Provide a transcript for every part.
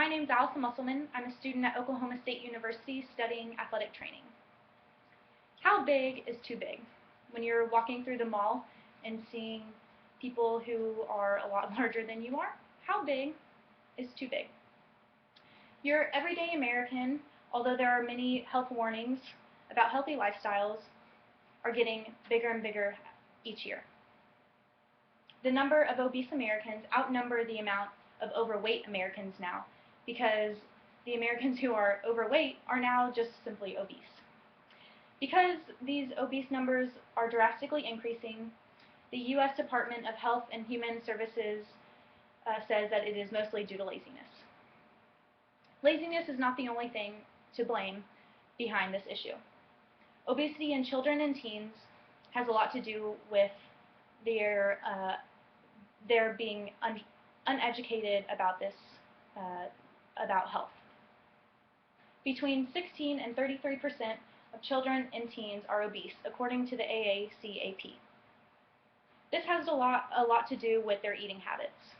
My name is Allison Musselman. I'm a student at Oklahoma State University studying athletic training. How big is too big? When you're walking through the mall and seeing people who are a lot larger than you are, how big is too big? Your everyday American, although there are many health warnings about healthy lifestyles, are getting bigger and bigger each year. The number of obese Americans outnumber the amount of overweight Americans now, because the Americans who are overweight are now just simply obese. Because these obese numbers are drastically increasing, the U.S. Department of Health and Human Services says that it is mostly due to laziness. Laziness is not the only thing to blame behind this issue. Obesity in children and teens has a lot to do with their being uneducated about this, about health. Between 16 and 33% of children and teens are obese, according to the AACAP. This has a lot to do with their eating habits.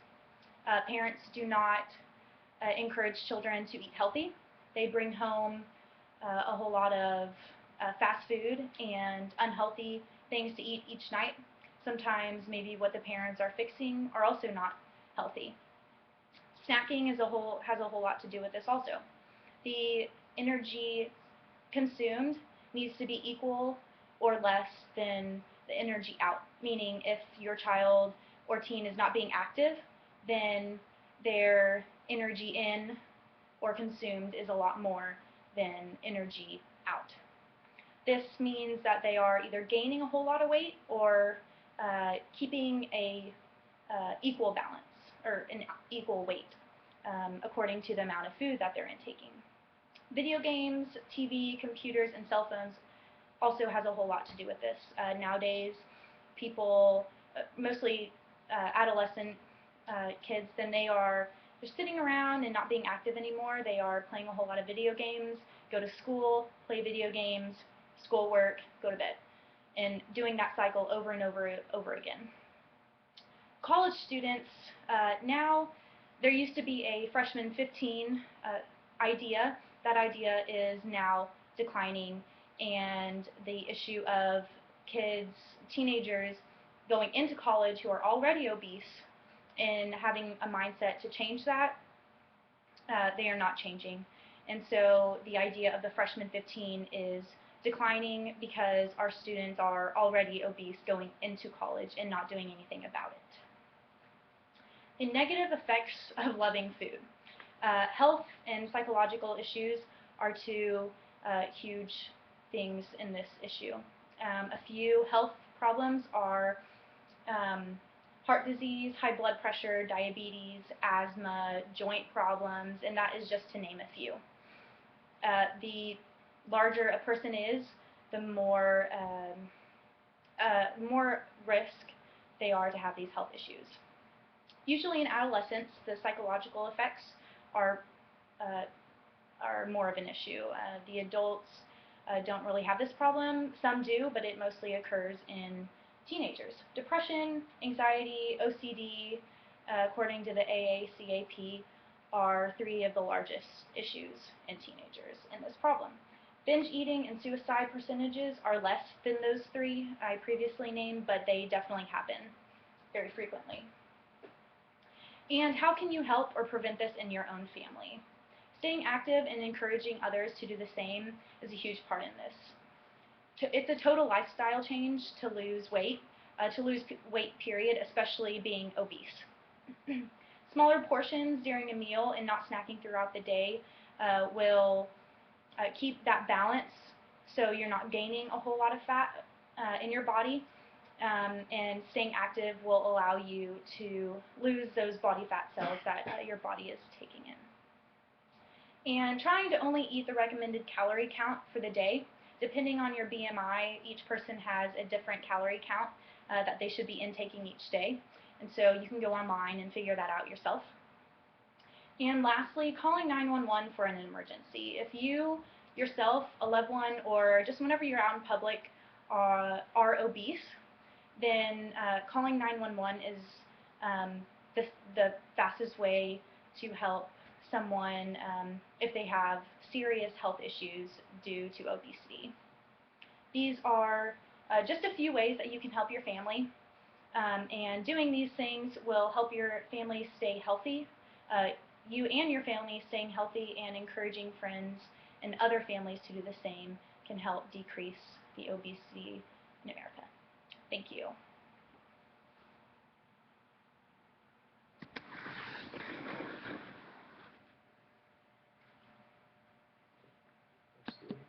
Parents do not encourage children to eat healthy. They bring home a whole lot of fast food and unhealthy things to eat each night. Sometimes maybe what the parents are fixing are also not healthy. Snacking has a whole lot to do with this also. The energy consumed needs to be equal or less than the energy out, meaning if your child or teen is not being active, then their energy in or consumed is a lot more than energy out. This means that they are either gaining a whole lot of weight or keeping a equal balance or an equal weight according to the amount of food that they're intaking. Video games, TV, computers, and cell phones also has a whole lot to do with this. Nowadays, people, mostly adolescent kids, then they are just sitting around and not being active anymore. They are playing a whole lot of video games, go to school, play video games, schoolwork, go to bed, and doing that cycle over and over again. College students, now there used to be a freshman 15 idea. That idea is now declining, and the issue of kids, teenagers going into college who are already obese and having a mindset to change that, they are not changing. And so the idea of the freshman 15 is declining because our students are already obese going into college and not doing anything about it. The negative effects of loving food. Health and psychological issues are two huge things in this issue. A few health problems are heart disease, high blood pressure, diabetes, asthma, joint problems, and that is just to name a few. The larger a person is, the more risk they are to have these health issues. Usually in adolescence, the psychological effects are more of an issue. The adults don't really have this problem. Some do, but it mostly occurs in teenagers. Depression, anxiety, OCD, according to the AACAP, are three of the largest issues in teenagers in this problem. Binge eating and suicide percentages are less than those three I previously named, but they definitely happen very frequently. And how can you help or prevent this in your own family? Staying active and encouraging others to do the same is a huge part in this. It's a total lifestyle change to lose weight, period, especially being obese. Smaller portions during a meal and not snacking throughout the day will keep that balance so you're not gaining a whole lot of fat in your body, and staying active will allow you to lose those body fat cells that your body is taking in. And trying to only eat the recommended calorie count for the day. Depending on your BMI, each person has a different calorie count that they should be intaking each day. And so you can go online and figure that out yourself. And lastly, calling 911 for an emergency. If you yourself, a loved one, or just whenever you're out in public are obese, then calling 911 is the fastest way to help someone if they have serious health issues due to obesity. These are just a few ways that you can help your family, and doing these things will help your family stay healthy. You and your family staying healthy and encouraging friends and other families to do the same can help decrease the obesity in America. Thank you.